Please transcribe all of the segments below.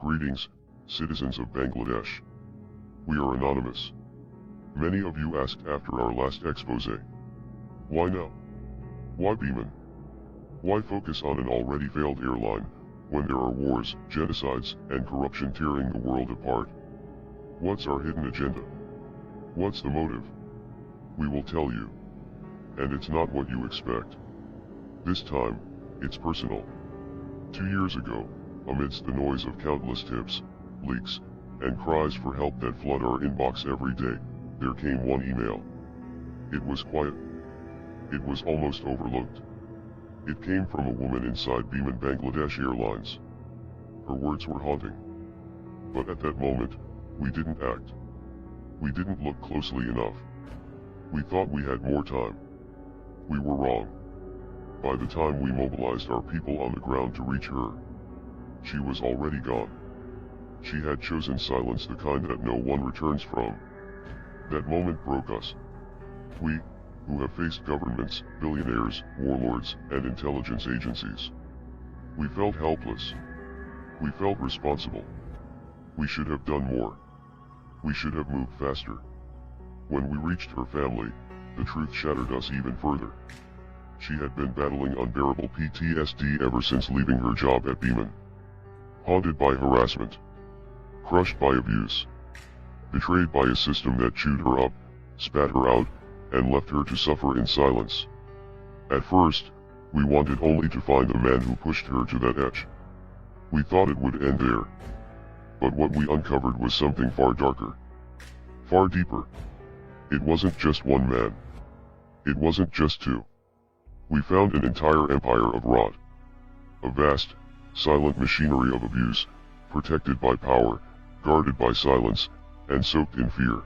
Greetings, citizens of Bangladesh. We are anonymous. Many of you asked after our last expose. Why now? Why Biman? Why focus on an already failed airline, when there are wars, genocides, and corruption tearing the world apart? What's our hidden agenda? What's the motive? We will tell you. And it's not what you expect. This time, it's personal. 2 years ago, amidst the noise of countless tips, leaks, and cries for help that flood our inbox every day, there came one email. It was quiet. It was almost overlooked. It came from a woman inside BimanBangladesh Airlines. Her words were haunting. But at that moment, we didn't act. We didn't look closely enough. We thought we had more time. We were wrong. By the time we mobilized our people on the ground to reach her, she was already gone. She had chosen silence, the kind that no one returns from. That moment broke us. We, who have faced governments, billionaires, warlords, and intelligence agencies. We felt helpless. We felt responsible. We should have done more. We should have moved faster. When we reached her family, the truth shattered us even further. She had been battling unbearable PTSD ever since leaving her job at Biman. Haunted by harassment. Crushed by abuse. Betrayed by a system that chewed her up, spat her out, and left her to suffer in silence. At first, we wanted only to find the man who pushed her to that edge. We thought it would end there. But what we uncovered was something far darker. Far deeper. It wasn't just one man. It wasn't just two. We found an entire empire of rot. A vast, silent machinery of abuse, protected by power, guarded by silence, and soaked in fear.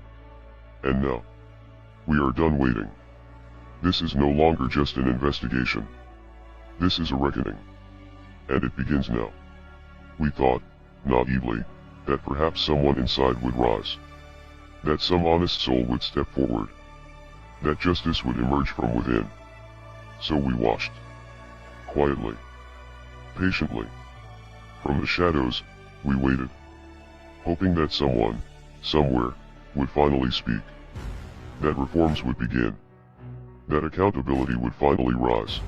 And now, we are done waiting. This is no longer just an investigation. This is a reckoning. And it begins now. We thought, naively, that perhaps someone inside would rise. That some honest soul would step forward. That justice would emerge from within. So we watched. Quietly. Patiently. From the shadows, we waited. Hoping that someone, somewhere, would finally speak. That reforms would begin. That accountability would finally rise.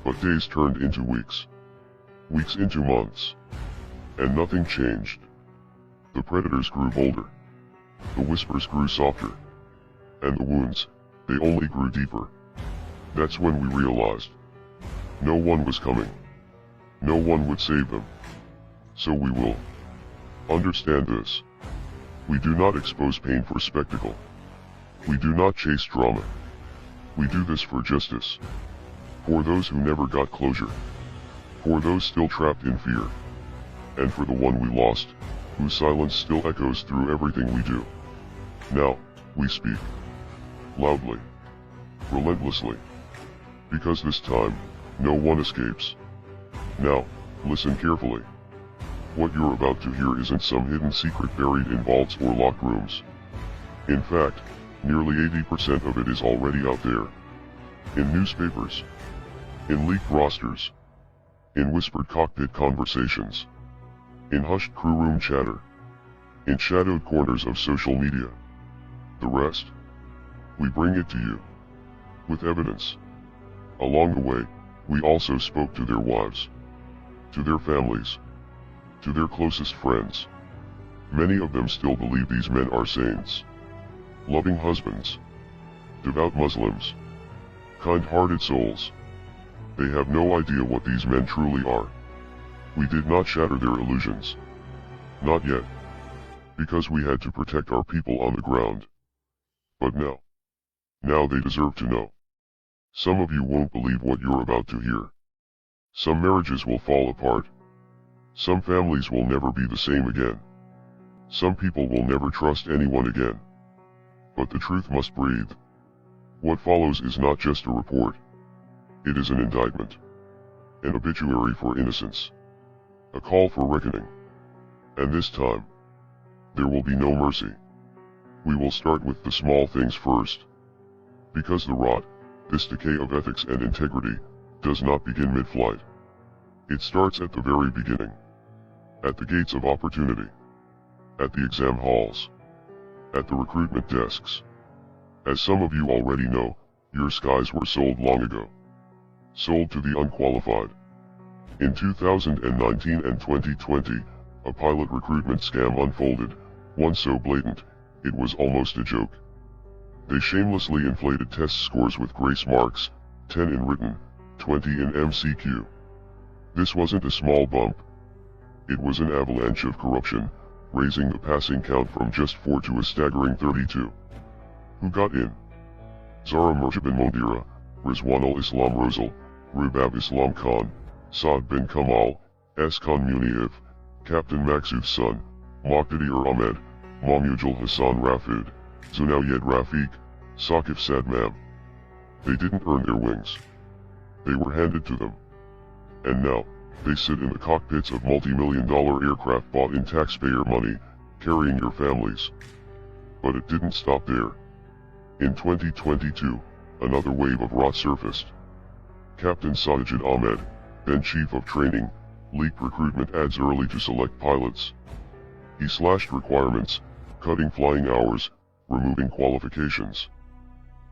But days turned into weeks. Weeks into months. And nothing changed. The predators grew bolder. The whispers grew softer. And the wounds, they only grew deeper. That's when we realized. No one was coming. No one would save them. So we will. Understand this. We do not expose pain for spectacle. We do not chase drama. We do this for justice. For those who never got closure. For those still trapped in fear. And for the one we lost, whose silence still echoes through everything we do. Now, we speak. Loudly. Relentlessly. Because this time, no one escapes. Now, listen carefully. What you're about to hear isn't some hidden secret buried in vaults or locked rooms. In fact, nearly 80% of it is already out there. In newspapers. In leaked rosters. In whispered cockpit conversations. In hushed crewroom chatter. In shadowed corners of social media. The rest? We bring it to you. With evidence. Along the way, we also spoke to their wives. To their families. To their closest friends. Many of them still believe these men are saints. Loving husbands. Devout Muslims. Kind-hearted souls. They have no idea what these men truly are. We did not shatter their illusions. Not yet. Because we had to protect our people on the ground. But now. Now they deserve to know. Some of you won't believe what you're about to hear. Some marriages will fall apart. Some families will never be the same again. Some people will never trust anyone again. But the truth must breathe. What follows is not just a report. It is an indictment. An obituary for innocence. A call for reckoning. And this time, there will be no mercy. We will start with the small things first. Because the rot, this decay of ethics and integrity, does not begin mid-flight. It starts at the very beginning. at the gates of opportunity, at the exam halls, at the recruitment desks. As some of you already know, your skies were sold long ago. Sold to the unqualified. In 2019 and 2020, a pilot recruitment scam unfolded, one so blatant, it was almost a joke. They shamelessly inflated test scores with grace marks, 10 in written, 20 in MCQ. This wasn't a small bump. It was an avalanche of corruption, raising the passing count from just 4 to a staggering 32. Who got in? Zara Murjabin Mondira, Rizwan al-Islam Rosal, Rubab Islam Khan, Saad bin Kamal, S. Khan Munif, Captain Maksud's son, Muqtadir Ahmed, Mamujal Hassan Rafid, Zunawyed Rafiq, Saqif Sadmam. They didn't earn their wings. They were handed to them. And now, they sit in the cockpits of multi-million-dollar aircraft bought in taxpayer money, carrying your families. But it didn't stop there. In 2022, another wave of rot surfaced. Captain Sajid Ahmed, then Chief of Training, leaked recruitment ads early to select pilots. He slashed requirements, cutting flying hours, removing qualifications.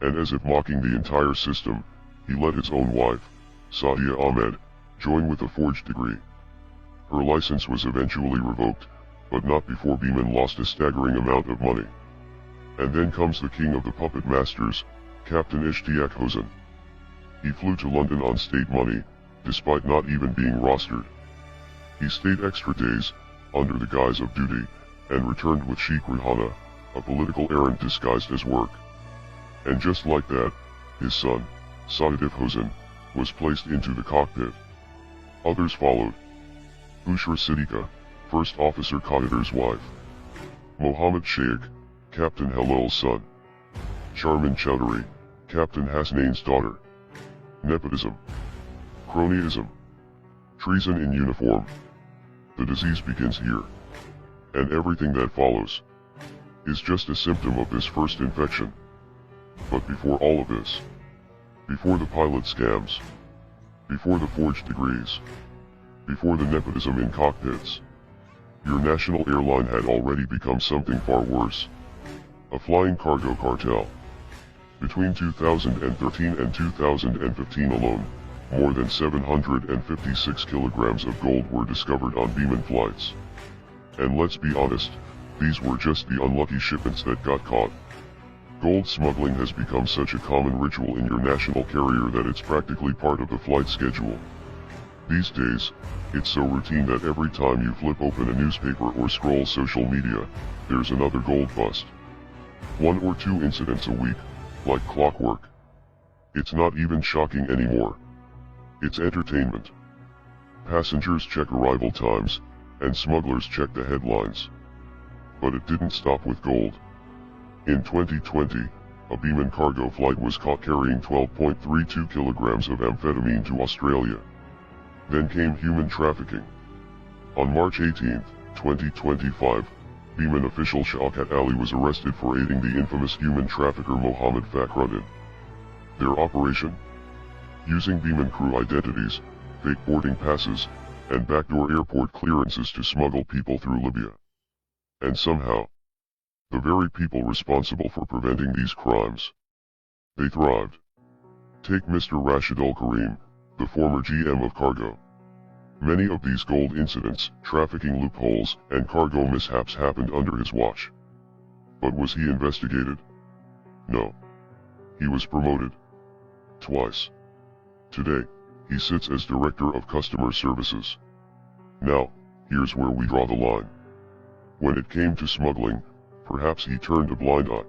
And as if mocking the entire system, he let his own wife, Sadia Ahmed, join with a forged degree. Her license was eventually revoked, but not before Biman lost a staggering amount of money. And then comes the king of the puppet masters, Captain Ishtiaq Hossain. He flew to London on state money, despite not even being rostered. He stayed extra days, under the guise of duty, and returned with Sheikh Rihana, a political errand disguised as work. And just like that, his son, Saadif Hossain, was placed into the cockpit. Others followed. Bushra Siddiqa, First Officer Qadir's wife. Mohammed Sheikh, Captain Halal's son. Charmin Chowdhury, Captain Hasnain's daughter. Nepotism. Cronyism. Treason in uniform. The disease begins here. And everything that follows is just a symptom of this first infection. But before all of this, before the pilot scams, before the forged degrees, before the nepotism in cockpits, your national airline had already become something far worse. A flying cargo cartel. Between 2013 and 2015 alone, more than 756 kilograms of gold were discovered on Biman flights. And let's be honest, these were just the unlucky shipments that got caught. Gold smuggling has become such a common ritual in your national carrier that it's practically part of the flight schedule. These days, it's so routine that every time you flip open a newspaper or scroll social media, there's another gold bust. 1 or 2 incidents a week, like clockwork. It's not even shocking anymore. It's entertainment. Passengers check arrival times, and smugglers check the headlines. But it didn't stop with gold. In 2020, a Biman cargo flight was caught carrying 12.32 kilograms of amphetamine to Australia. Then came human trafficking. On March 18, 2025, Biman official Shaukat Ali was arrested for aiding the infamous human trafficker Mohammed Fakhruddin. Their operation? Using Biman crew identities, fake boarding passes, and backdoor airport clearances to smuggle people through Libya. And somehow, the very people responsible for preventing these crimes, they thrived. Take Mr. Rashid Al-Karim, the former GM of Cargo. Many of these gold incidents, trafficking loopholes, and cargo mishaps happened under his watch. But was he investigated? No. He was promoted. Twice. Today, he sits as Director of Customer Services. Now, here's where we draw the line. When it came to smuggling, perhaps he turned a blind eye.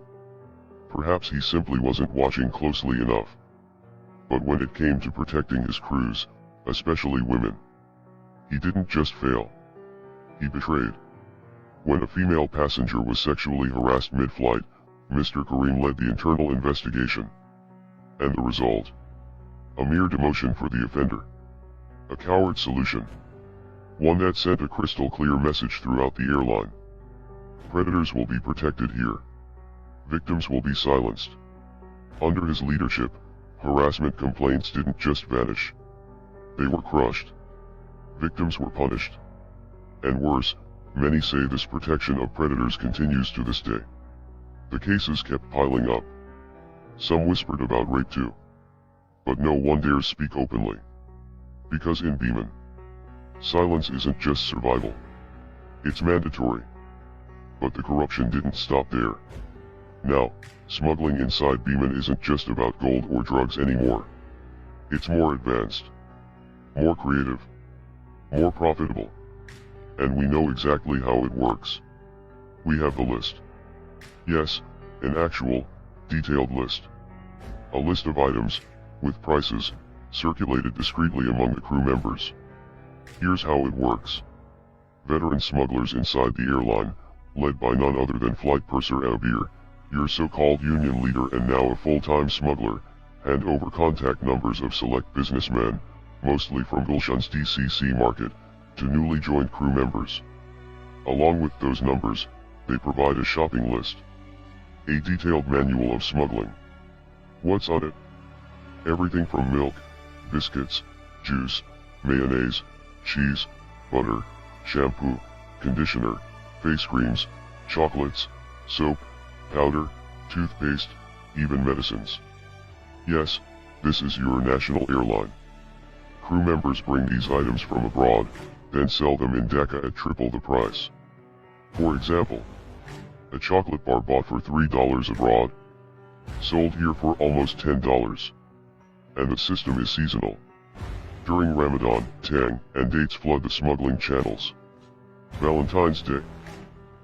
Perhaps he simply wasn't watching closely enough. But when it came to protecting his crews, especially women, he didn't just fail. He betrayed. When a female passenger was sexually harassed mid-flight, Mr. Karim led the internal investigation. And the result? A mere demotion for the offender. A coward solution. One that sent a crystal clear message throughout the airline. Predators will be protected here. Victims will be silenced. Under his leadership, harassment complaints didn't just vanish. They were crushed. Victims were punished. And worse, many say this protection of predators continues to this day. The cases kept piling up. Some whispered about rape too. But no one dares speak openly. Because in Biman, silence isn't just survival. It's mandatory. But the corruption didn't stop there. Now, smuggling inside Biman isn't just about gold or drugs anymore. It's more advanced, more creative, more profitable. And we know exactly how it works. We have the list. Yes, an actual, detailed list. A list of items, with prices, circulated discreetly among the crew members. Here's how it works. Veteran smugglers inside the airline, led by none other than Flight Purser Abir, your so-called union leader and now a full-time smuggler, hand over contact numbers of select businessmen, mostly from Gulshan's DCC market, to newly joined crew members. Along with those numbers, they provide a shopping list. A detailed manual of smuggling. What's on it? Everything from milk, biscuits, juice, mayonnaise, cheese, butter, shampoo, conditioner, face creams, chocolates, soap, powder, toothpaste, even medicines. Yes, this is your national airline. Crew members bring these items from abroad, then sell them in Dhaka at triple the price. For example, a chocolate bar bought for $3 abroad, sold here for almost $10. And the system is seasonal. During Ramadan, tang and dates flood the smuggling channels. Valentine's Day,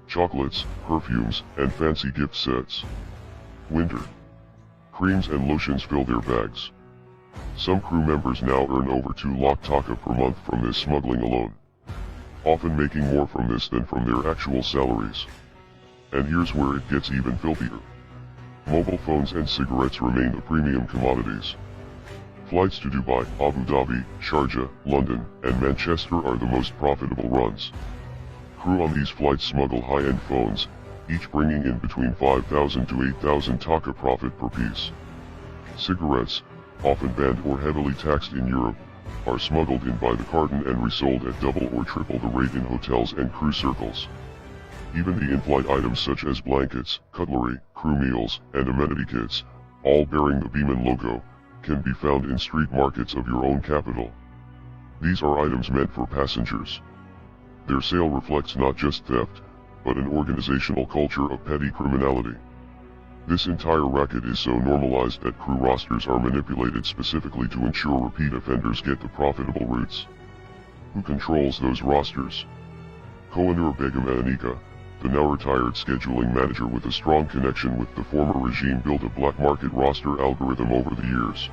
chocolates, perfumes, and fancy gift sets. Winter, creams and lotions fill their bags. Some crew members now earn over 2 lakh taka per month from this smuggling alone. Often making more from this than from their actual salaries. And here's where it gets even filthier. Mobile phones and cigarettes remain the premium commodities. Flights to Dubai, Abu Dhabi, Sharjah, London, and Manchester are the most profitable runs. Crew on these flights smuggle high-end phones, each bringing in between 5,000 to 8,000 taka profit per piece. Cigarettes, often banned or heavily taxed in Europe, are smuggled in by the carton and resold at double or triple the rate in hotels and crew circles. Even the in-flight items such as blankets, cutlery, crew meals, and amenity kits, all bearing the Biman logo, can be found in street markets of your own capital. These are items meant for passengers. Their sale reflects not just theft, but an organizational culture of petty criminality. This entire racket is so normalized that crew rosters are manipulated specifically to ensure repeat offenders get the profitable routes. Who controls those rosters? Kohanur Begum Anika, the now retired scheduling manager with a strong connection with the former regime, built a black market roster algorithm over the years.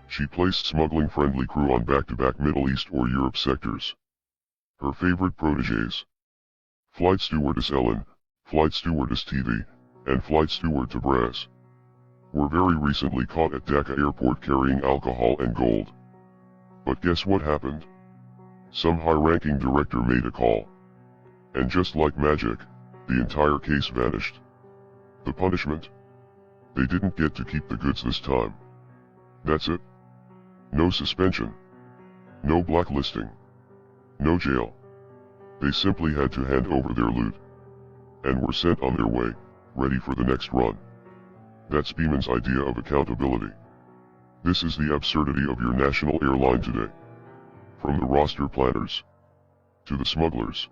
She placed smuggling-friendly crew on back-to-back Middle East or Europe sectors. Her favorite protégés: Flight Stewardess Ellen, Flight Stewardess TV, and Flight Steward Tabraz, were very recently caught at Dhaka airport carrying alcohol and gold. But guess what happened? Some high-ranking director made a call. And just like magic, the entire case vanished. The punishment? They didn't get to keep the goods this time. That's it. No suspension. No blacklisting. No jail. They simply had to hand over their loot. And were sent on their way, ready for the next run. That's Biman's idea of accountability. This is the absurdity of your national airline today. From the roster planners, to the smugglers,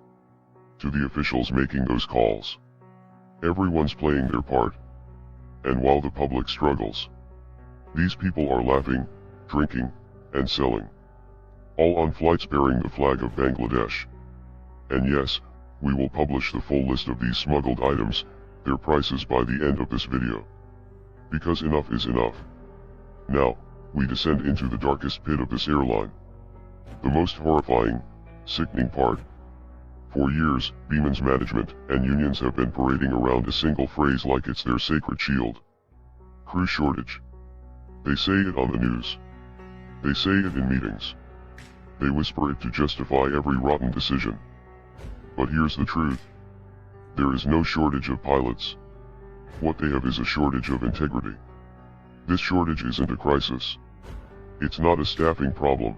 to the officials making those calls. Everyone's playing their part. And while the public struggles, these people are laughing, drinking, and selling. All on flights bearing the flag of Bangladesh. And yes, we will publish the full list of these smuggled items, their prices, by the end of this video. Because enough is enough. Now, we descend into the darkest pit of this airline. The most horrifying, sickening part. For years, Biman's management and unions have been parading around a single phrase like it's their sacred shield. Crew shortage. They say it on the news. They say it in meetings. They whisper it to justify every rotten decision. But here's the truth. There is no shortage of pilots. What they have is a shortage of integrity. This shortage isn't a crisis. It's not a staffing problem.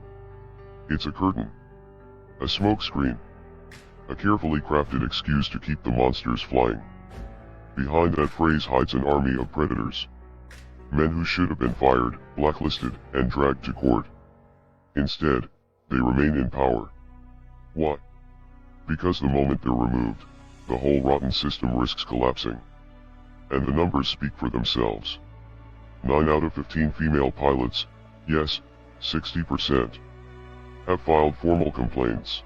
It's a curtain. A smokescreen. A carefully crafted excuse to keep the monsters flying. Behind that phrase hides an army of predators. Men who should have been fired, blacklisted, and dragged to court. Instead, they remain in power. Why? Because the moment they're removed, the whole rotten system risks collapsing. And the numbers speak for themselves. 9 out of 15 female pilots, yes, 60%, have filed formal complaints,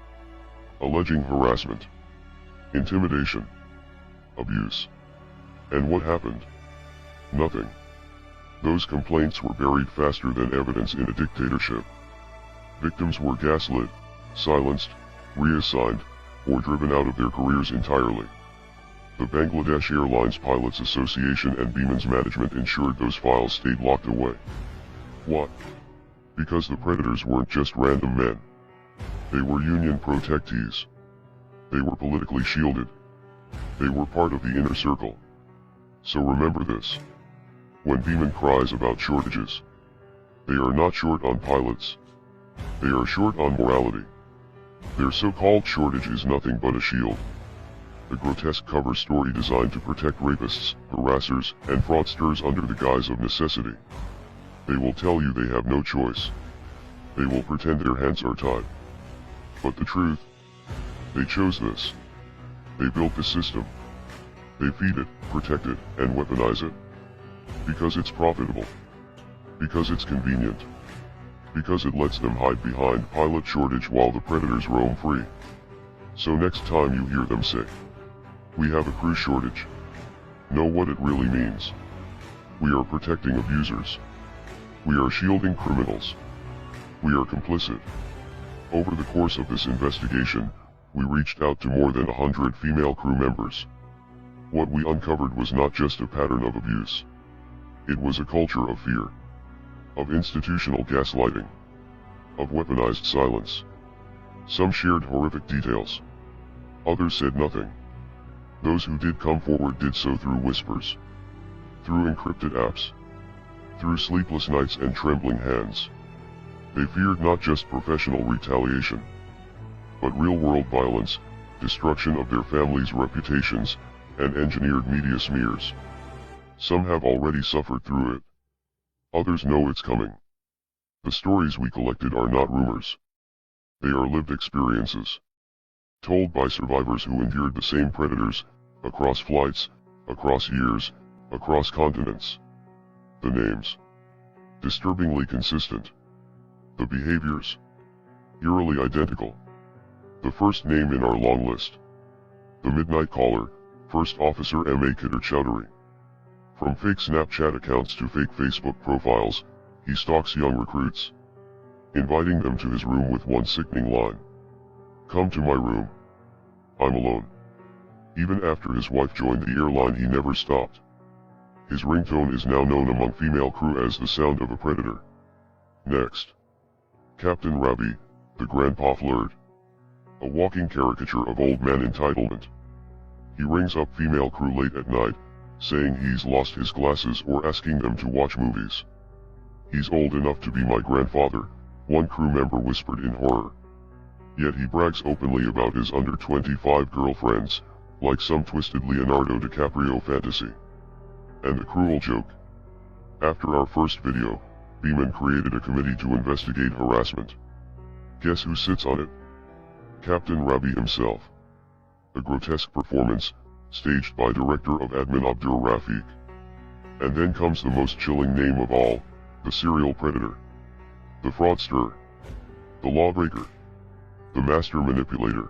alleging harassment, intimidation, abuse. And what happened? Nothing. Those complaints were buried faster than evidence in a dictatorship. Victims were gaslit, silenced, reassigned, or driven out of their careers entirely. The Bangladesh Airlines Pilots Association and Biman's management ensured those files stayed locked away. Why? Because the predators weren't just random men. They were union protectees. They were politically shielded. They were part of the inner circle. So remember this. When Biman cries about shortages, they are not short on pilots. They are short on morality. Their so-called shortage is nothing but a shield. A grotesque cover story designed to protect rapists, harassers, and fraudsters under the guise of necessity. They will tell you they have no choice. They will pretend their hands are tied. But the truth? They chose this. They built the system. They feed it, protect it, and weaponize it. Because it's profitable. Because it's convenient. Because it lets them hide behind pilot shortage while the predators roam free. So next time you hear them say, "We have a crew shortage," know what it really means. We are protecting abusers. We are shielding criminals. We are complicit. Over the course of this investigation, we reached out to more than 100 female crew members. What we uncovered was not just a pattern of abuse. It was a culture of fear. Of institutional gaslighting. Of weaponized silence. Some shared horrific details. Others said nothing. Those who did come forward did so through whispers. Through encrypted apps. Through sleepless nights and trembling hands. They feared not just professional retaliation, but real-world violence, destruction of their families' reputations, and engineered media smears. Some have already suffered through it. Others know it's coming. The stories we collected are not rumors. They are lived experiences. Told by survivors who endured the same predators, across flights, across years, across continents. The names. Disturbingly consistent. The behaviors. Eerily identical. The first name in our long list. The Midnight Caller, First Officer M.A. Kader Chowdhury. From fake Snapchat accounts to fake Facebook profiles, he stalks young recruits, inviting them to his room with one sickening line. "Come to my room. I'm alone." Even after his wife joined the airline, he never stopped. His ringtone is now known among female crew as the sound of a predator. Next. Captain Rabi, the grandpa flirt. A walking caricature of old man entitlement. He rings up female crew late at night, saying he's lost his glasses or asking them to watch movies. "He's old enough to be my grandfather," one crew member whispered in horror. Yet he brags openly about his under-25 girlfriends, like some twisted Leonardo DiCaprio fantasy. And the cruel joke. After our first video, Biman created a committee to investigate harassment. Guess who sits on it? Captain Rabi himself. A grotesque performance, staged by director of admin Abdur Rafiq. And then comes the most chilling name of all, the serial predator. The fraudster. The lawbreaker. The master manipulator.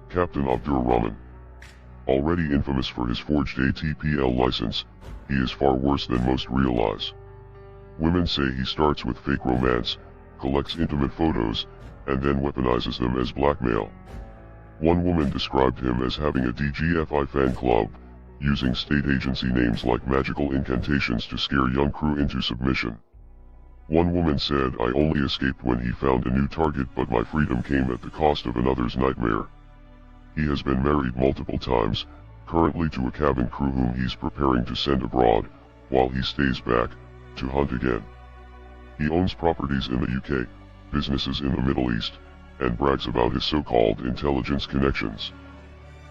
Captain Abdur Rahman. Already infamous for his forged ATPL license, he is far worse than most realize. Women say he starts with fake romance, collects intimate photos, and then weaponizes them as blackmail. One woman described him as having a DGFI fan club, using state agency names like magical incantations to scare young crew into submission. One woman said, "I only escaped when he found a new target, but my freedom came at the cost of another's nightmare." He has been married multiple times, currently to a cabin crew whom he's preparing to send abroad, while he stays back, to hunt again. He owns properties in the UK, businesses in the Middle East, and brags about his so-called intelligence connections.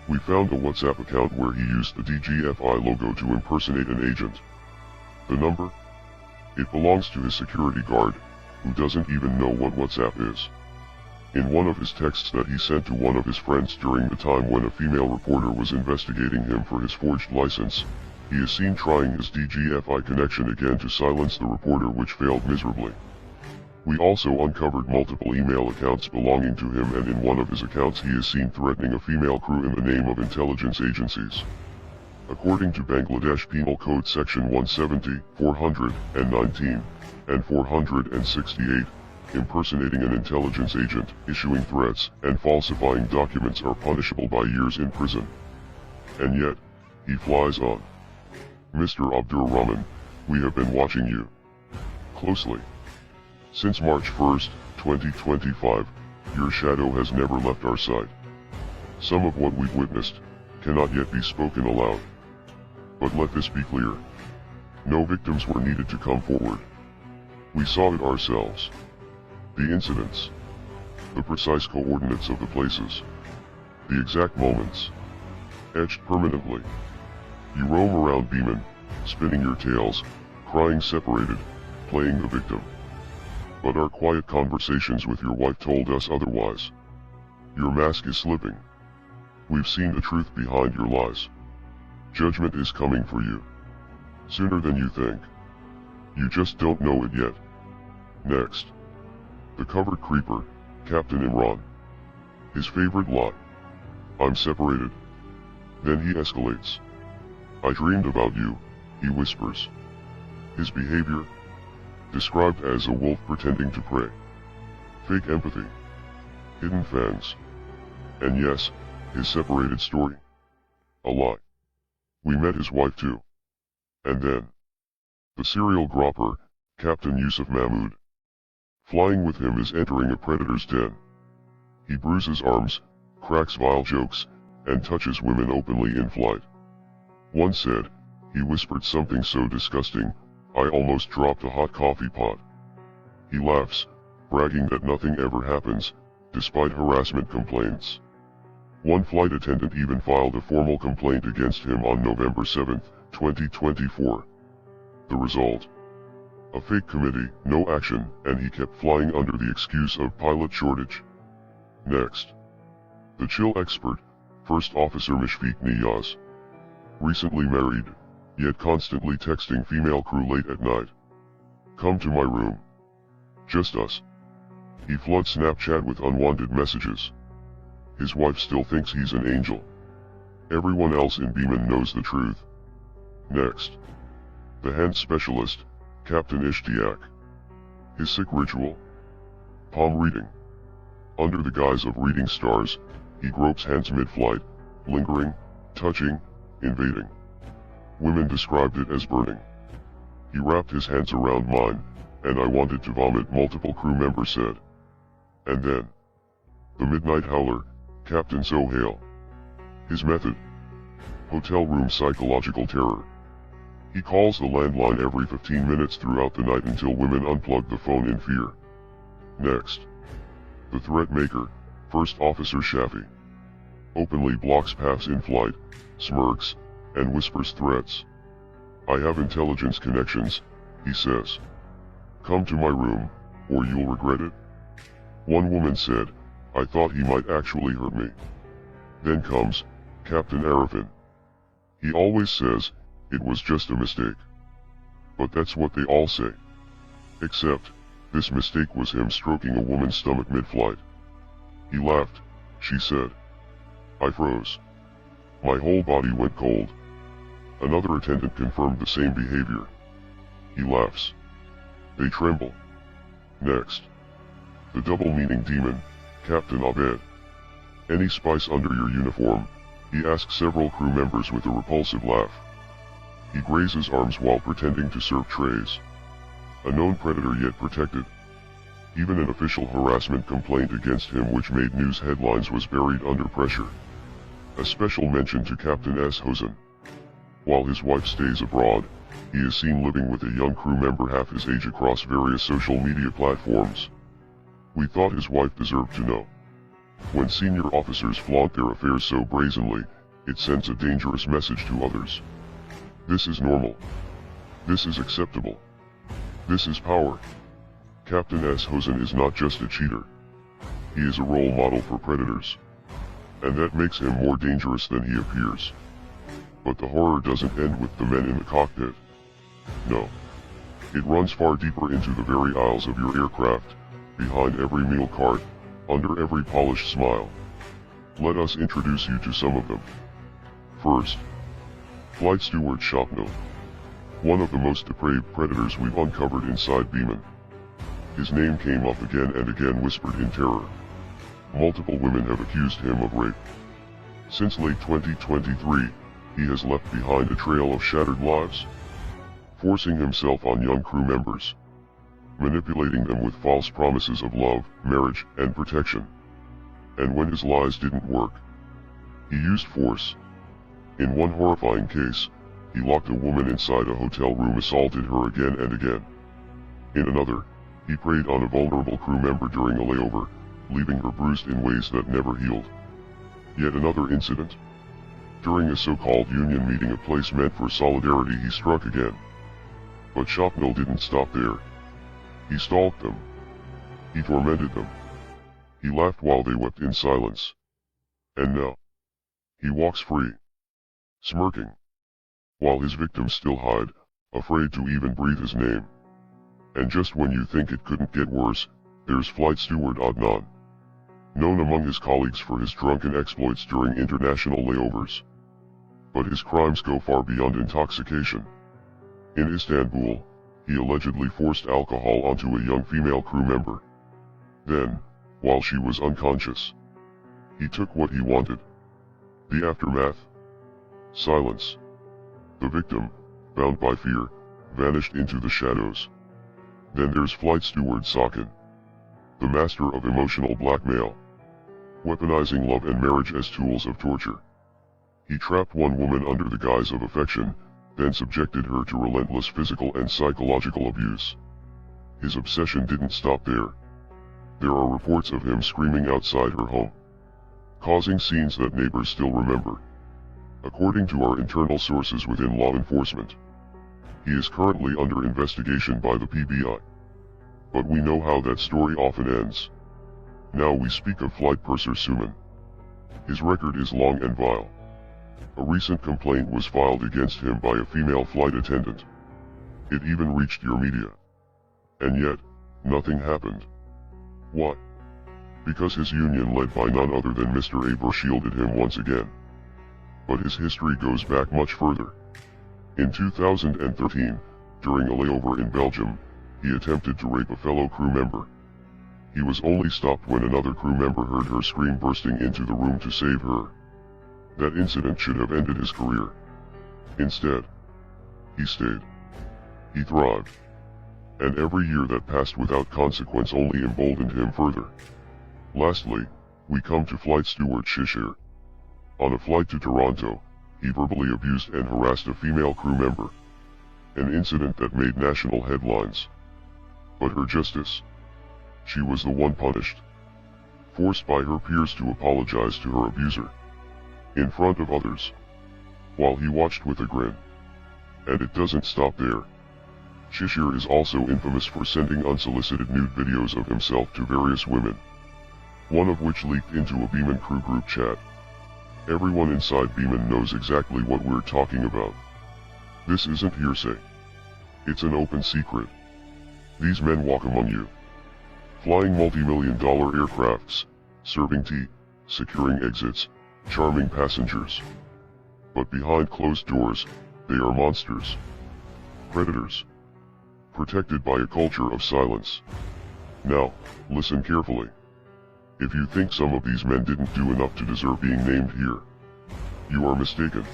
We found a WhatsApp account where he used the DGFI logo to impersonate an agent. The number? It belongs to his security guard, who doesn't even know what WhatsApp is. In one of his texts that he sent to one of his friends during the time when a female reporter was investigating him for his forged license, he is seen trying his DGFI connection again to silence the reporter, which failed miserably. We also uncovered multiple email accounts belonging to him, and in one of his accounts he is seen threatening a female crew in the name of intelligence agencies. According to Bangladesh Penal Code Section 170, 419, and 468, impersonating an intelligence agent, issuing threats, and falsifying documents are punishable by years in prison. And yet, he flies on. Mr. Abdur Rahman, we have been watching you closely. Since March 1, 2025, your shadow has never left our sight. Some of what we've witnessed cannot yet be spoken aloud. But let this be clear. No victims were needed to come forward. We saw it ourselves. The incidents, the precise coordinates of the places, the exact moments, etched permanently. You roam around Biman, spinning your tails, crying separated, playing the victim. But our quiet conversations with your wife told us otherwise. Your mask is slipping. We've seen the truth behind your lies. Judgment is coming for you. Sooner than you think. You just don't know it yet. Next. The covered creeper, Captain Imran. His favorite lie. I'm separated. Then he escalates. I dreamed about you, he whispers. His behavior? Described as a wolf pretending to prey. Fake empathy. Hidden fangs. And yes, his separated story. A lie. We met his wife too. And then. The serial gropper, Captain Yusuf Mahmood. Flying with him is entering a predator's den. He bruises arms, cracks vile jokes, and touches women openly in flight. One said, he whispered something so disgusting, I almost dropped a hot coffee pot. He laughs, bragging that nothing ever happens, despite harassment complaints. One flight attendant even filed a formal complaint against him on November 7, 2024. The result? A fake committee, no action, and he kept flying under the excuse of pilot shortage. Next. The chill expert, First Officer Mishfiq Niyaz. Recently married, yet constantly texting female crew late at night. Come to my room. Just us. He floods Snapchat with unwanted messages. His wife still thinks he's an angel. Everyone else in Biman knows the truth. Next. The hand specialist, Captain Ishtiaq. His sick ritual? Palm reading. Under the guise of reading stars, he gropes hands mid-flight, lingering, touching, invading. Women described it as burning. He wrapped his hands around mine, and I wanted to vomit, multiple crew members said. And then. The midnight howler, Captain Sohail. His method? Hotel room psychological terror. He calls the landline every 15 minutes throughout the night until women unplug the phone in fear. Next. The threat maker, First Officer Shafi. Openly blocks paths in flight, smirks, and whispers threats. I have intelligence connections, he says. Come to my room, or you'll regret it. One woman said, I thought he might actually hurt me. Then comes Captain Arifin. He always says, it was just a mistake. But that's what they all say. Except, this mistake was him stroking a woman's stomach mid-flight. He laughed, she said. I froze. My whole body went cold. Another attendant confirmed the same behavior. He laughs. They tremble. Next. The double-meaning demon, Captain Abed. Any spice under your uniform? He asks several crew members with a repulsive laugh. He grazes arms while pretending to serve trays. A known predator yet protected. Even an official harassment complaint against him which made news headlines was buried under pressure. A special mention to Captain S. Hosen. While his wife stays abroad, he is seen living with a young crew member half his age across various social media platforms. We thought his wife deserved to know. When senior officers flaunt their affairs so brazenly, it sends a dangerous message to others. This is normal. This is acceptable. This is power. Captain S. Hosen is not just a cheater. He is a role model for predators. And that makes him more dangerous than he appears. But the horror doesn't end with the men in the cockpit. No. It runs far deeper into the very aisles of your aircraft, behind every meal cart, under every polished smile. Let us introduce you to some of them. First, Flight Steward Shopno. One of the most depraved predators we've uncovered inside Biman. His name came up again and again, whispered in terror. Multiple women have accused him of rape. Since late 2023, he has left behind a trail of shattered lives, forcing himself on young crew members, manipulating them with false promises of love, marriage, and protection. And when his lies didn't work, he used force. In one horrifying case, he locked a woman inside a hotel room, assaulted her again and again. In another, he preyed on a vulnerable crew member during a layover, leaving her bruised in ways that never healed. Yet another incident. During a so-called union meeting, a place meant for solidarity, he struck again. But Shopnil didn't stop there. He stalked them. He tormented them. He laughed while they wept in silence. And now, he walks free, smirking, while his victims still hide, afraid to even breathe his name. And just when you think it couldn't get worse, there's Flight Steward Adnan, known among his colleagues for his drunken exploits during international layovers. But his crimes go far beyond intoxication. In Istanbul, he allegedly forced alcohol onto a young female crew member. Then, while she was unconscious, he took what he wanted. The aftermath? Silence. The victim, bound by fear, vanished into the shadows. Then there's Flight Steward Sakin, the master of emotional blackmail, weaponizing love and marriage as tools of torture. He trapped one woman under the guise of affection, then subjected her to relentless physical and psychological abuse. His obsession didn't stop there. There are reports of him screaming outside her home, causing scenes that neighbors still remember. According to our internal sources within law enforcement, he is currently under investigation by the PBI. But we know how that story often ends. Now we speak of flight purser Suman. His record is long and vile. A recent complaint was filed against him by a female flight attendant. It even reached your media. And yet, nothing happened. Why? Because his union, led by none other than Mr. Aber, shielded him once again. But his history goes back much further. In 2013, during a layover in Belgium, he attempted to rape a fellow crew member. He was only stopped when another crew member heard her scream, bursting into the room to save her. That incident should have ended his career. Instead, he stayed. He thrived. And every year that passed without consequence only emboldened him further. Lastly, we come to Flight Steward Shishir. On a flight to Toronto, he verbally abused and harassed a female crew member. An incident that made national headlines. But her justice? She was the one punished, forced by her peers to apologize to her abuser, in front of others, while he watched with a grin. And it doesn't stop there. Shishir is also infamous for sending unsolicited nude videos of himself to various women, one of which leaked into a Biman crew group chat. Everyone inside Biman knows exactly what we're talking about. This isn't hearsay. It's an open secret. These men walk among you, flying multi-million-dollar aircrafts, serving tea, securing exits, charming passengers. But behind closed doors, they are monsters. Predators. Protected by a culture of silence. Now, listen carefully. If you think some of these men didn't do enough to deserve being named here, you are mistaken.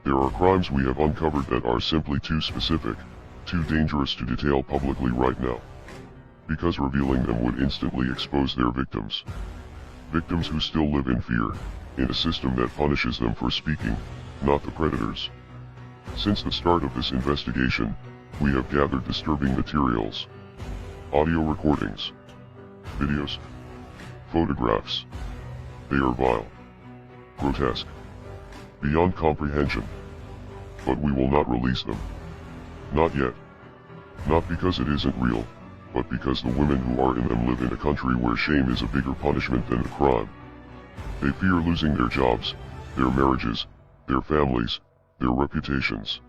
There are crimes we have uncovered that are simply too specific, too dangerous to detail publicly right now. Because revealing them would instantly expose their victims. Victims who still live in fear, in a system that punishes them for speaking, not the predators. Since the start of this investigation, we have gathered disturbing materials. Audio recordings, videos, photographs, They are vile, grotesque, beyond comprehension. But we will not release them. Not yet. Not because it isn't real, but because the women who are in them live in a country where shame is a bigger punishment than the crime. They fear losing their jobs, their marriages, their families, their reputations.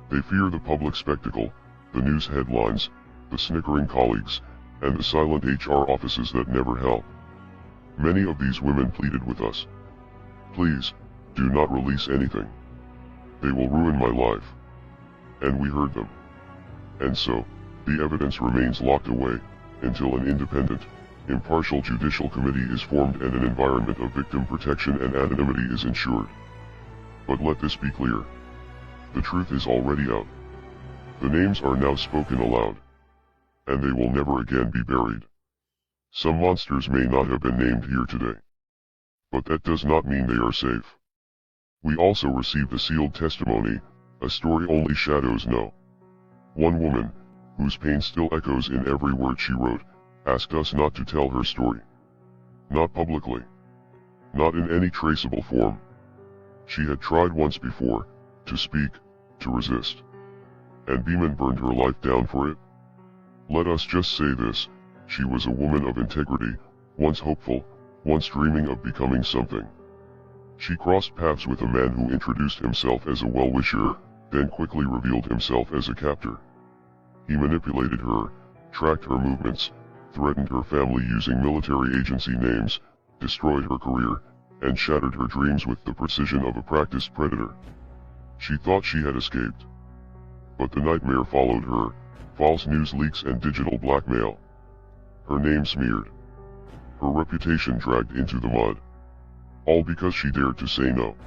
They fear the public spectacle, the news headlines, the snickering colleagues, and the silent HR offices that never help. Many of these women pleaded with us. Please, do not release anything. They will ruin my life. And we heard them. And so, the evidence remains locked away, until an independent, impartial judicial committee is formed and an environment of victim protection and anonymity is ensured. But let this be clear. The truth is already out. The names are now spoken aloud. And they will never again be buried. Some monsters may not have been named here today. But that does not mean they are safe. We also received a sealed testimony, a story only shadows know. One woman, whose pain still echoes in every word she wrote, asked us not to tell her story. Not publicly. Not in any traceable form. She had tried once before, to speak, to resist. And Biman burned her life down for it. Let us just say this, she was a woman of integrity, once hopeful, once dreaming of becoming something. She crossed paths with a man who introduced himself as a well-wisher, then quickly revealed himself as a captor. He manipulated her, tracked her movements, threatened her family using military agency names, destroyed her career, and shattered her dreams with the precision of a practiced predator. She thought she had escaped. But the nightmare followed her, false news leaks and digital blackmail. Her name smeared. Her reputation dragged into the mud. All because she dared to say no.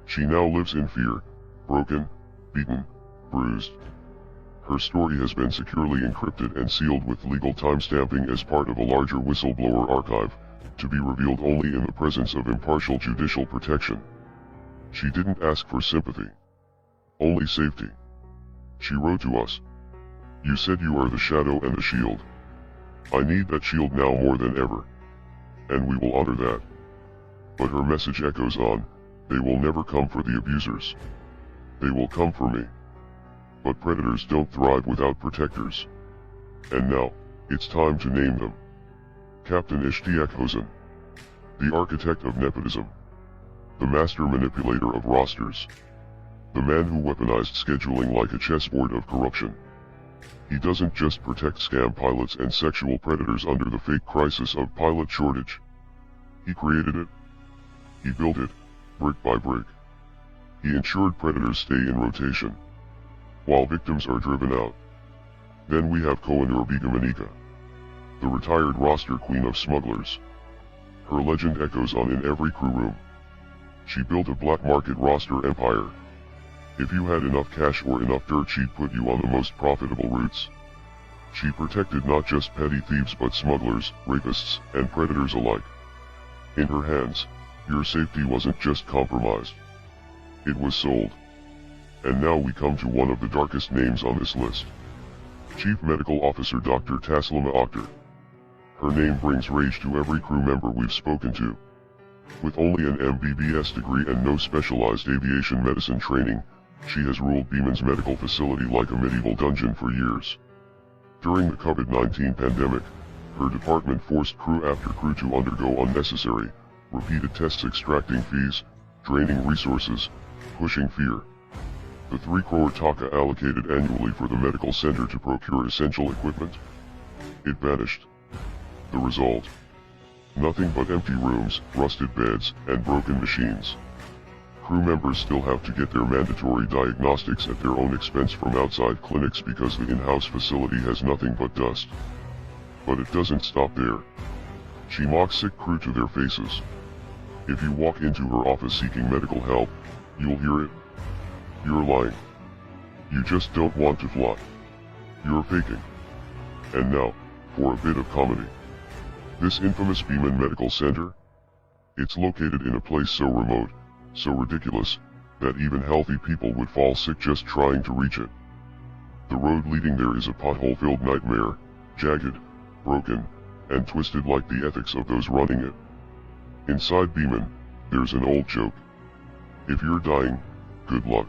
She now lives in fear, broken, beaten, bruised. Her story has been securely encrypted and sealed with legal timestamping as part of a larger whistleblower archive, to be revealed only in the presence of impartial judicial protection. She didn't ask for sympathy. Only safety. She wrote to us. You said you are the shadow and the shield. I need that shield now more than ever. And we will honor that. But her message echoes on, they will never come for the abusers. They will come for me. But predators don't thrive without protectors. And now, it's time to name them. Captain Ishtiaq Hosen. The architect of nepotism. The master manipulator of rosters. The man who weaponized scheduling like a chessboard of corruption. He doesn't just protect scam pilots and sexual predators under the fake crisis of pilot shortage. He created it. He built it, brick by brick. He ensured predators stay in rotation, while victims are driven out. Then we have Kohenur Bigamonika, the retired roster queen of smugglers. Her legend echoes on in every crew room. She built a black market roster empire. If you had enough cash or enough dirt, she'd put you on the most profitable routes. She protected not just petty thieves but smugglers, rapists, and predators alike. In her hands, your safety wasn't just compromised. It was sold. And now we come to one of the darkest names on this list. Chief Medical Officer Dr. Taslima Akhtar. Her name brings rage to every crew member we've spoken to. With only an MBBS degree and no specialized aviation medicine training, she has ruled Biman's medical facility like a medieval dungeon for years. During the COVID-19 pandemic, her department forced crew after crew to undergo unnecessary, repeated tests, extracting fees, draining resources, pushing fear. The 3 crore taka allocated annually for the medical center to procure essential equipment? It vanished. The result? Nothing but empty rooms, rusted beds, and broken machines. Crew members still have to get their mandatory diagnostics at their own expense from outside clinics because the in-house facility has nothing but dust. But it doesn't stop there. She mocks sick crew to their faces. If you walk into her office seeking medical help, you'll hear it. You're lying. You just don't want to fly. You're faking. And now, for a bit of comedy. This infamous Biman Medical Center? It's located in a place so remote, so ridiculous, that even healthy people would fall sick just trying to reach it. The road leading there is a pothole-filled nightmare, jagged, broken, and twisted like the ethics of those running it. Inside Biman, there's an old joke. If you're dying, good luck.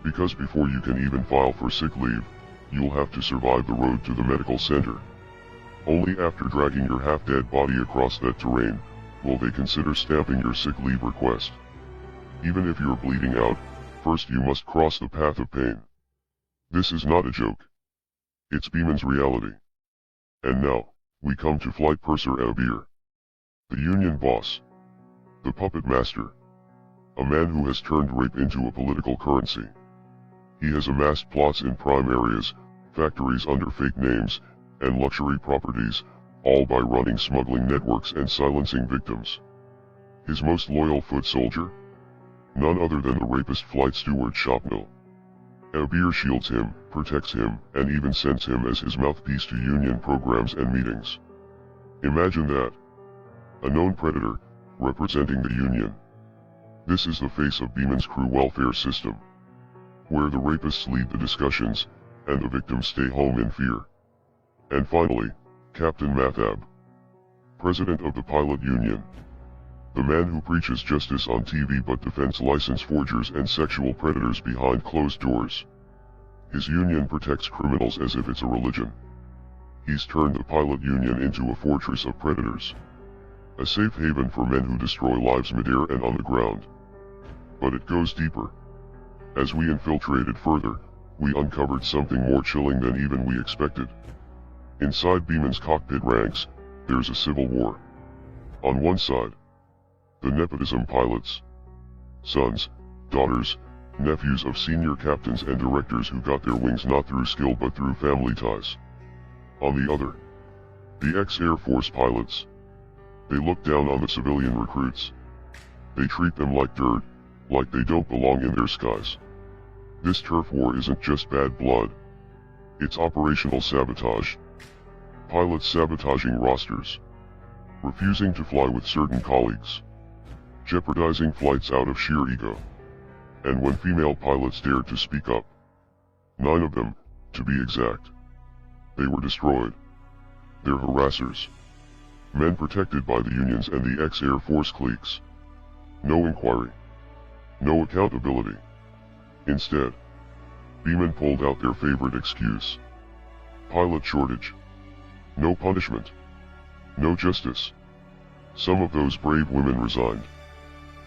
Because before you can even file for sick leave, you'll have to survive the road to the medical center. Only after dragging your half-dead body across that terrain, will they consider stamping your sick leave request. Even if you're bleeding out, first you must cross the path of pain. This is not a joke. It's Biman's reality. And now, we come to Flight Purser Abir. The union boss. The puppet master. A man who has turned rape into a political currency. He has amassed plots in prime areas, factories under fake names, and luxury properties, all by running smuggling networks and silencing victims. His most loyal foot soldier? None other than the rapist flight steward Shopnil. Abir shields him, protects him, and even sends him as his mouthpiece to union programs and meetings. Imagine that. A known predator, representing the union. This is the face of Biman's crew welfare system, where the rapists lead the discussions, and the victims stay home in fear. And finally, Captain Mathab, president of the pilot union. The man who preaches justice on TV but defends license forgers and sexual predators behind closed doors. His union protects criminals as if it's a religion. He's turned the pilot union into a fortress of predators. A safe haven for men who destroy lives midair and on the ground. But it goes deeper. As we infiltrated further, we uncovered something more chilling than even we expected. Inside Biman's cockpit ranks, there's a civil war. On one side, the nepotism pilots. Sons, daughters, nephews of senior captains and directors who got their wings not through skill but through family ties. On the other, the ex-Air Force pilots. They look down on the civilian recruits. They treat them like dirt, like they don't belong in their skies. This turf war isn't just bad blood. It's operational sabotage. Pilots sabotaging rosters. Refusing to fly with certain colleagues. Jeopardizing flights out of sheer ego. And when female pilots dared to speak up, 9 of them, to be exact, they were destroyed. They're harassers. Men protected by the unions and the ex-Air Force cliques. No inquiry. No accountability. Instead, Biman pulled out their favorite excuse. Pilot shortage. No punishment. No justice. Some of those brave women resigned.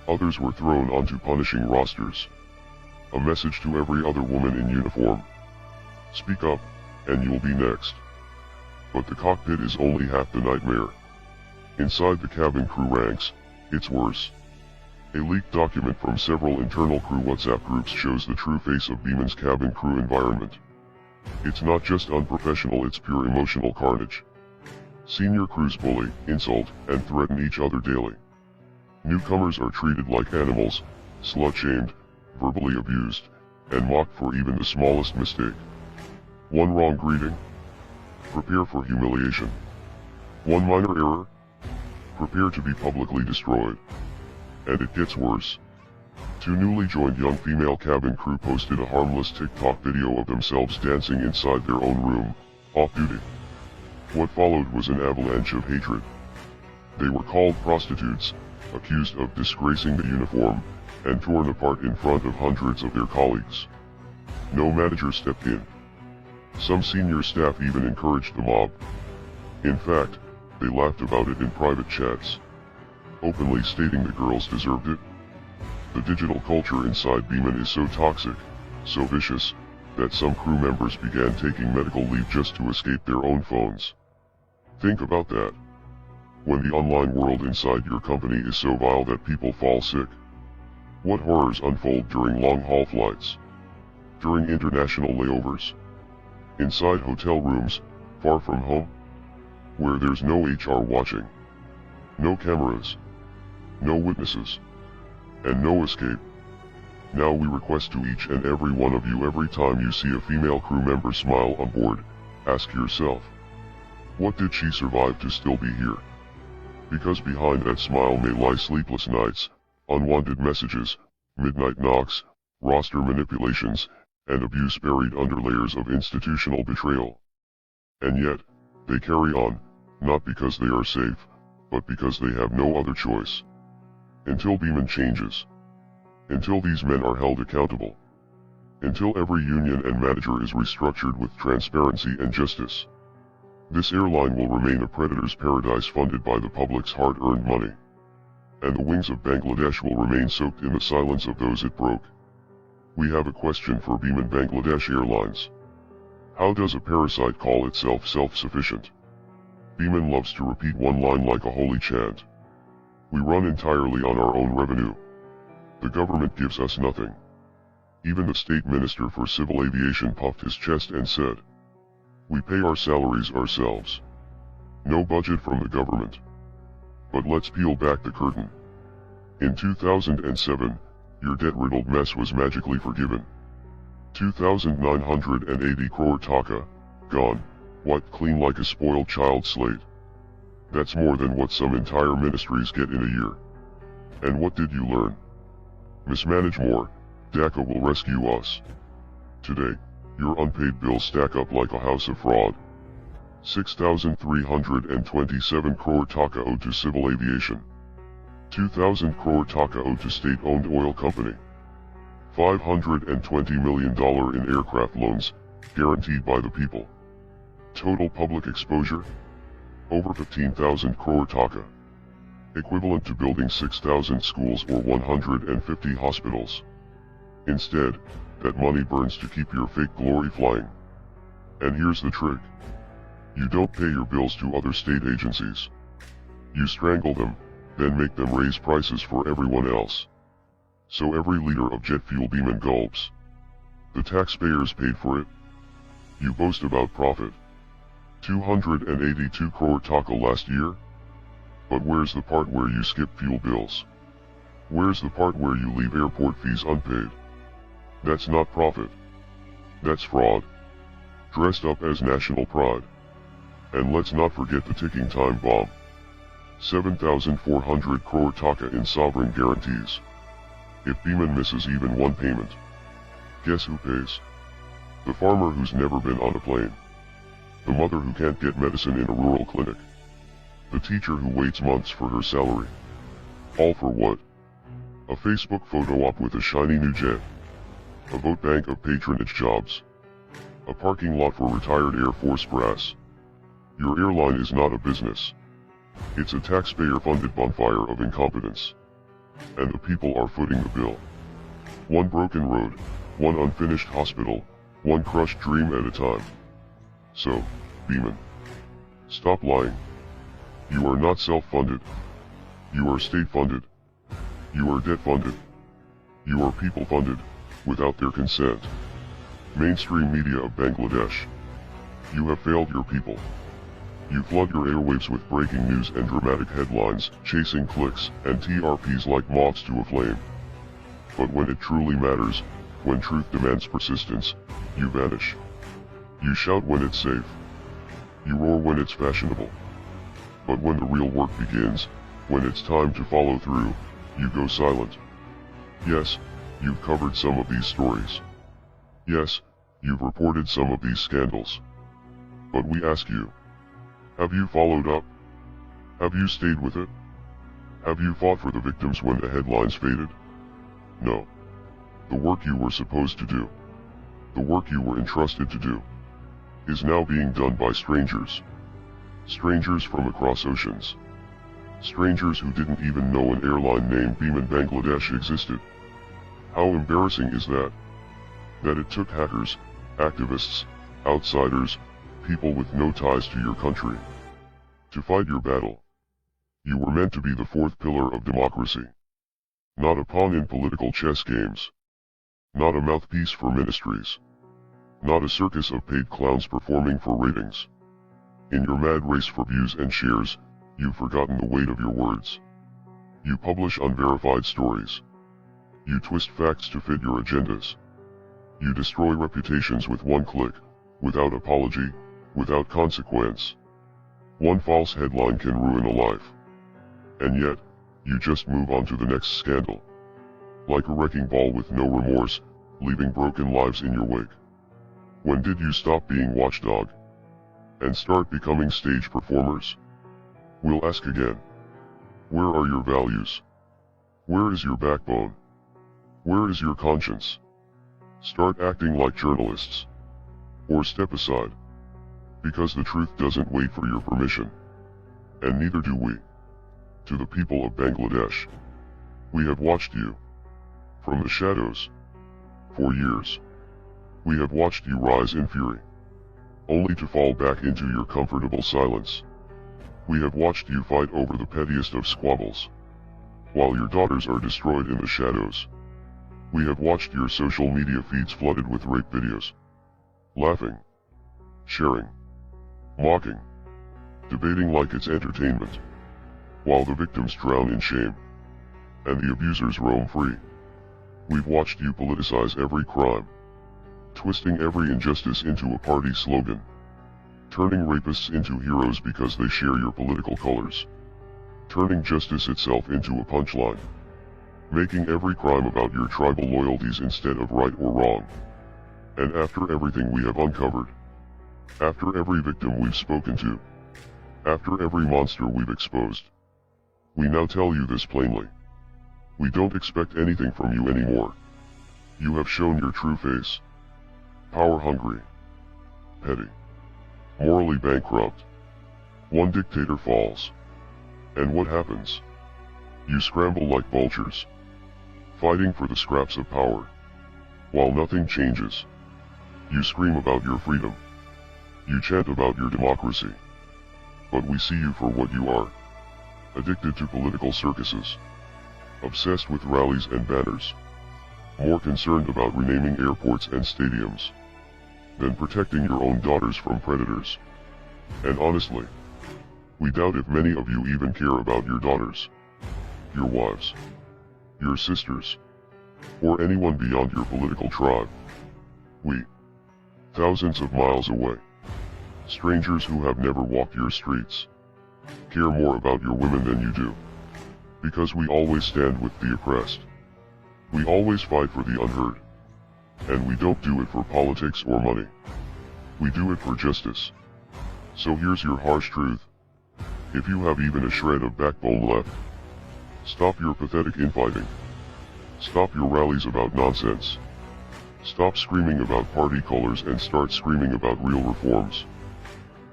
Others were thrown onto punishing rosters. A message to every other woman in uniform. Speak up, and you'll be next. But the cockpit is only half the nightmare. Inside the cabin crew ranks, it's worse. A leaked document from several internal crew WhatsApp groups shows the true face of Biman's cabin crew environment. It's not just unprofessional, it's pure emotional carnage. Senior crews bully, insult, and threaten each other daily. Newcomers are treated like animals, slut-shamed, verbally abused, and mocked for even the smallest mistake. One wrong greeting? Prepare for humiliation. One minor error? Prepare to be publicly destroyed. And it gets worse. 2 newly joined young female cabin crew posted a harmless TikTok video of themselves dancing inside their own room, off-duty. What followed was an avalanche of hatred. They were called prostitutes, accused of disgracing the uniform, and torn apart in front of hundreds of their colleagues. No manager stepped in. Some senior staff even encouraged the mob. In fact, they laughed about it in private chats, openly stating the girls deserved it. The digital culture inside Biman is so toxic, so vicious, that some crew members began taking medical leave just to escape their own phones. Think about that. When the online world inside your company is so vile that people fall sick. What horrors unfold during long-haul flights? During international layovers? Inside hotel rooms, far from home? Where there's no HR watching. No cameras. No witnesses. And no escape. Now we request to each and every one of you, every time you see a female crew member smile on board, ask yourself, what did she survive to still be here? Because behind that smile may lie sleepless nights, unwanted messages, midnight knocks, roster manipulations, and abuse buried under layers of institutional betrayal. And yet, they carry on, not because they are safe, but because they have no other choice. Until Biman changes. Until these men are held accountable. Until every union and manager is restructured with transparency and justice. This airline will remain a predator's paradise funded by the public's hard-earned money. And the wings of Bangladesh will remain soaked in the silence of those it broke. We have a question for BimanBangladesh Airlines. How does a parasite call itself self-sufficient? Biman loves to repeat one line like a holy chant. We run entirely on our own revenue. The government gives us nothing. Even the state minister for civil aviation puffed his chest and said, "We pay our salaries ourselves. No budget from the government." But let's peel back the curtain. In 2007, your debt-riddled mess was magically forgiven. 2,980 crore taka, gone, wiped clean like a spoiled child's slate. That's more than what some entire ministries get in a year. And what did you learn? Mismanage more, DACA will rescue us. Today, your unpaid bills stack up like a house of fraud. 6,327 crore taka owed to civil aviation. 2,000 crore taka owed to state-owned oil company. $520 million in aircraft loans, guaranteed by the people. Total public exposure? Over 15,000 crore taka. Equivalent to building 6,000 schools or 150 hospitals. Instead, that money burns to keep your fake glory flying. And here's the trick. You don't pay your bills to other state agencies. You strangle them, then make them raise prices for everyone else. So every liter of jet fuel Biman gulps. The taxpayers paid for it. You boast about profit. 282 crore taka last year? But where's the part where you skip fuel bills? Where's the part where you leave airport fees unpaid? That's not profit. That's fraud. Dressed up as national pride. And let's not forget the ticking time bomb. 7,400 crore taka in sovereign guarantees. If Biman misses even one payment, guess who pays? The farmer who's never been on a plane. The mother who can't get medicine in a rural clinic. The teacher who waits months for her salary. All for what? A Facebook photo op with a shiny new jet. A vote bank of patronage jobs. A parking lot for retired Air Force brass. Your airline is not a business. It's a taxpayer-funded bonfire of incompetence. And the people are footing the bill. One broken road, one unfinished hospital, one crushed dream at a time. So, Biman, stop lying. You are not self-funded. You are state-funded. You are debt-funded. You are people-funded, without their consent. Mainstream media of Bangladesh. You have failed your people. You flood your airwaves with breaking news and dramatic headlines, chasing clicks and TRPs like moths to a flame. But when it truly matters, when truth demands persistence, you vanish. You shout when it's safe. You roar when it's fashionable. But when the real work begins, when it's time to follow through, you go silent. Yes, you've covered some of these stories. Yes, you've reported some of these scandals. But we ask you, have you followed up? Have you stayed with it? Have you fought for the victims when the headlines faded? No. The work you were supposed to do, the work you were entrusted to do, is now being done by strangers. Strangers from across oceans. Strangers who didn't even know an airline named BimanBangladesh existed. How embarrassing is that? That it took hackers, activists, outsiders, people with no ties to your country, to fight your battle. You were meant to be the fourth pillar of democracy. Not a pawn in political chess games. Not a mouthpiece for ministries. Not a circus of paid clowns performing for ratings. In your mad race for views and shares, you've forgotten the weight of your words. You publish unverified stories. You twist facts to fit your agendas. You destroy reputations with one click, without apology, without consequence. One false headline can ruin a life. And yet, you just move on to the next scandal. Like a wrecking ball with no remorse, leaving broken lives in your wake. When did you stop being watchdog? And start becoming stage performers? We'll ask again. Where are your values? Where is your backbone? Where is your conscience? Start acting like journalists. Or step aside. Because the truth doesn't wait for your permission. And neither do we. To the people of Bangladesh. We have watched you. From the shadows. For years. We have watched you rise in fury. Only to fall back into your comfortable silence. We have watched you fight over the pettiest of squabbles. While your daughters are destroyed in the shadows. We have watched your social media feeds flooded with rape videos. Laughing. Sharing. Mocking. Debating like it's entertainment. While the victims drown in shame. And the abusers roam free. We've watched you politicize every crime. Twisting every injustice into a party slogan. Turning rapists into heroes because they share your political colors. Turning justice itself into a punchline. Making every crime about your tribal loyalties instead of right or wrong. And after everything we have uncovered. After every victim we've spoken to. After every monster we've exposed. We now tell you this plainly. We don't expect anything from you anymore. You have shown your true face. Power hungry. Petty. Morally bankrupt. One dictator falls. And what happens? You scramble like vultures. Fighting for the scraps of power. While nothing changes. You scream about your freedom. You chant about your democracy. But we see you for what you are. Addicted to political circuses. Obsessed with rallies and banners. More concerned about renaming airports and stadiums. Than protecting your own daughters from predators. And honestly, we doubt if many of you even care about your daughters. Your wives. Your sisters. Or anyone beyond your political tribe. We. Thousands of miles away. Strangers who have never walked your streets. Care more about your women than you do. Because we always stand with the oppressed. We always fight for the unheard. And we don't do it for politics or money. We do it for justice. So here's your harsh truth. If you have even a shred of backbone left, stop your pathetic infighting. Stop your rallies about nonsense. Stop screaming about party colors and start screaming about real reforms.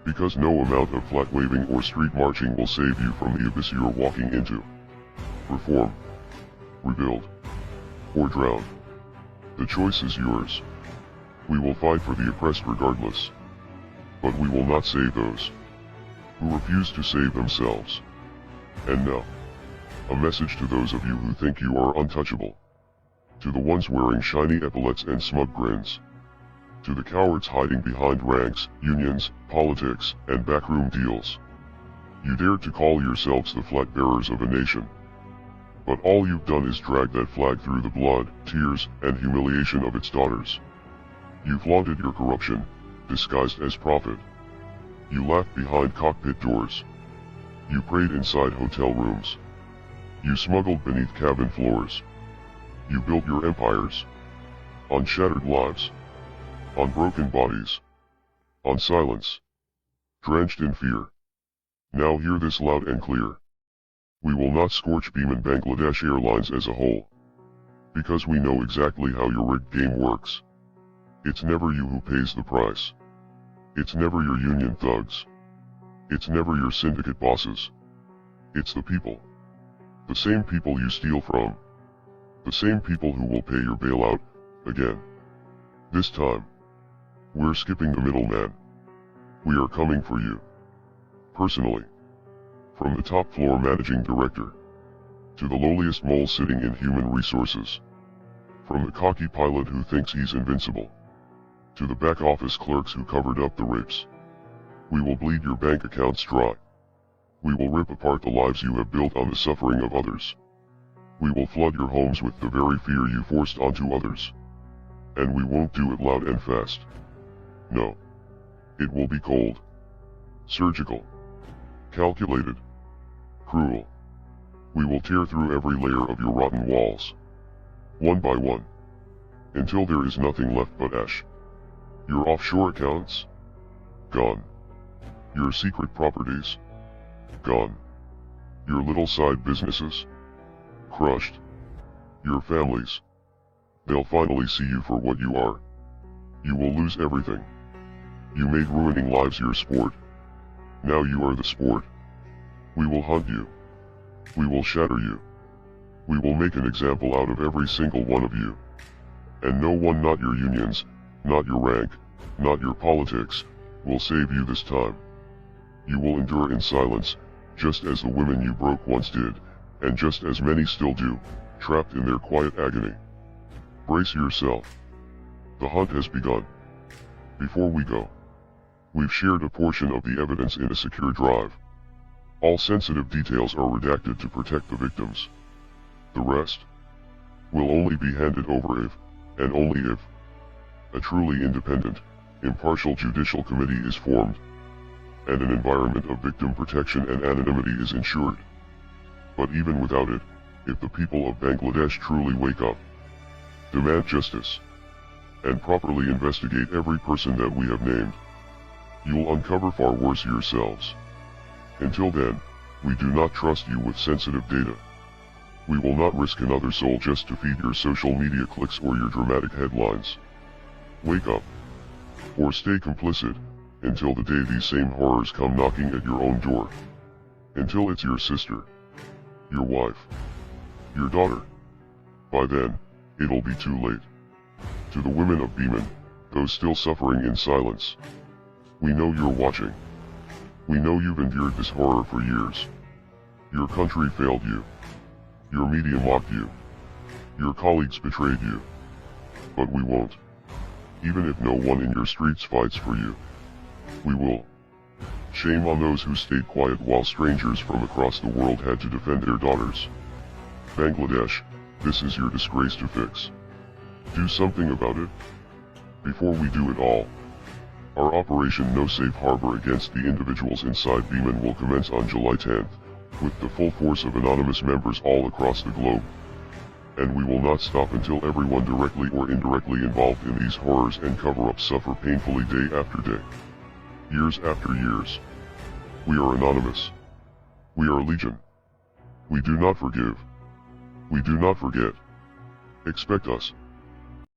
Because no amount of flag waving or street marching will save you from the abyss you're walking into. Reform. Rebuild. Or drown. The choice is yours. We will fight for the oppressed regardless. But we will not save those who refuse to save themselves. And now, a message to those of you who think you are untouchable. To the ones wearing shiny epaulets and smug grins. To the cowards hiding behind ranks, unions, politics, and backroom deals. You dared to call yourselves the flag bearers of a nation. But all you've done is drag that flag through the blood, tears, and humiliation of its daughters. You flaunted your corruption, disguised as profit. You laughed behind cockpit doors. You prayed inside hotel rooms. You smuggled beneath cabin floors. You built your empires. On shattered lives. On broken bodies. On silence. Drenched in fear. Now hear this loud and clear. We will not scorch BimanBangladesh Airlines as a whole. Because we know exactly how your rigged game works. It's never you who pays the price. It's never your union thugs. It's never your syndicate bosses. It's the people. The same people you steal from. The same people who will pay your bailout, again. This time. We're skipping the middleman. We are coming for you. Personally. From the top floor managing director. To the lowliest mole sitting in human resources. From the cocky pilot who thinks he's invincible. To the back office clerks who covered up the rapes. We will bleed your bank accounts dry. We will rip apart the lives you have built on the suffering of others. We will flood your homes with the very fear you forced onto others. And we won't do it loud and fast. No. It will be cold. Surgical. Calculated. Cruel. We will tear through every layer of your rotten walls. One by one. Until there is nothing left but ash. Your offshore accounts? Gone. Your secret properties? Gone. Your little side businesses? Crushed. Your families. They'll finally see you for what you are. You will lose everything. You made ruining lives your sport. Now you are the sport. We will hunt you. We will shatter you. We will make an example out of every single one of you. And no one, not your unions, not your rank, not your politics, will save you this time. You will endure in silence, just as the women you broke once did, and just as many still do, trapped in their quiet agony. Brace yourself. The hunt has begun. Before we go, we've shared a portion of the evidence in a secure drive. All sensitive details are redacted to protect the victims. The rest will only be handed over if, and only if, a truly independent, impartial judicial committee is formed, and an environment of victim protection and anonymity is ensured. But even without it, if the people of Bangladesh truly wake up, demand justice, and properly investigate every person that we have named, you'll uncover far worse yourselves. Until then, we do not trust you with sensitive data. We will not risk another soul just to feed your social media clicks or your dramatic headlines. Wake up. Or stay complicit, until the day these same horrors come knocking at your own door. Until it's your sister, your wife, your daughter. By then, it'll be too late. To the women of Biman, those still suffering in silence, we know you're watching. We know you've endured this horror for years. Your country failed you. Your media mocked you. Your colleagues betrayed you. But we won't. Even if no one in your streets fights for you, we will. Shame on those who stayed quiet while strangers from across the world had to defend their daughters. Bangladesh, this is your disgrace to fix. Do something about it. Before we do it all, our Operation No Safe Harbor against the individuals inside Biman will commence on July 10th, with the full force of anonymous members all across the globe. And we will not stop until everyone directly or indirectly involved in these horrors and cover-ups suffer painfully day after day. Years after years. We are anonymous. We are legion. We do not forgive. We do not forget. Expect us.